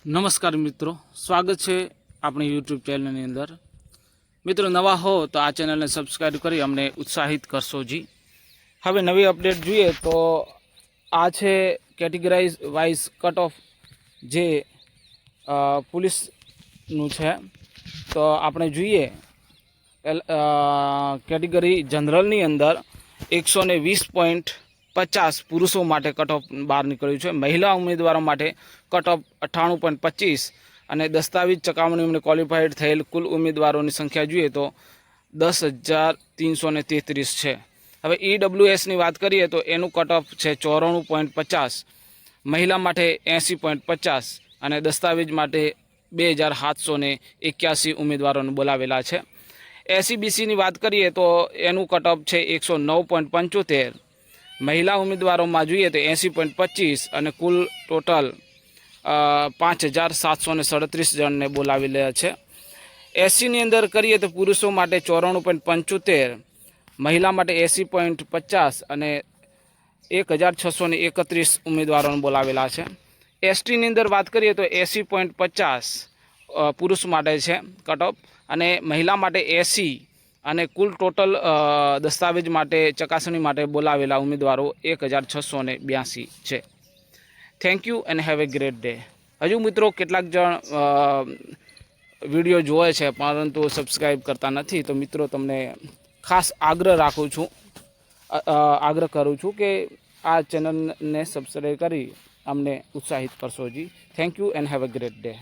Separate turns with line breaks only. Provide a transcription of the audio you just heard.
નમસ્કાર મિત્રો, સ્વાગત છે આપણી યુટ્યુબ ચેનલની અંદર। મિત્રો નવા હો તો આ ચેનલને સબસ્ક્રાઈબ કરી અમને ઉત્સાહિત કરશો જી। હવે નવી અપડેટ જોઈએ તો આ છે કેટેગરાઇઝ વાઇઝ કટ ઓફ જે પોલીસનું છે। તો આપણે જોઈએ કેટેગરી જનરલની અંદર 120.50 પુરુષો માટે કટ ઓફ બહાર નીકળ્યું છે। મહિલા ઉમેદવારો માટે કટ ઓફ 98.25 અને દસ્તાવેજ ચકાવણીને ક્વોલિફાઈડ થયેલ કુલ ઉમેદવારોની સંખ્યા જોઈએ તો 10,333 છે। હવે ઈડબ્લ્યુએસની વાત કરીએ તો એનું કટ ઓફ છે 94.50, મહિલા માટે 80.50 અને દસ્તાવેજ માટે 2,781 ઉમેદવારોને બોલાવેલા છે। એસસીબીસીની વાત કરીએ તો એનું કટ ઓફ છે 109.75, મહિલા ઉમેદવારોમાં જોઈએ તો 80.25 અને કુલ ટોટલ 5,737 જણને બોલાવેલા છે। એસસીની અંદર કરીએ તો પુરુષો માટે 94.75, મહિલા માટે 80.50 અને 1,631 ઉમેદવારોને બોલાવેલા છે। એસટીની અંદર વાત કરીએ તો 80.50 પુરુષ માટે છે કટ ઓફ અને મહિલા માટે 80 અને કુલ ટોટલ દસ્તાવેજ માટે ચકાસણી માટે બોલાવેલા ઉમેદવારો 1,682 છે। Thank you and have a great day. હજુ મિત્રો કેટલાક જણ વિડીયો જોવે છે પરંતુ સબસ્ક્રાઈબ કરતા નથી, તો મિત્રો તમને ખાસ આગ્રહ કરું છું કે આ ચેનલને સબસ્ક્રાઈબ કરી અમને ઉત્સાહિત કરશો જી। Thank you and have a great day.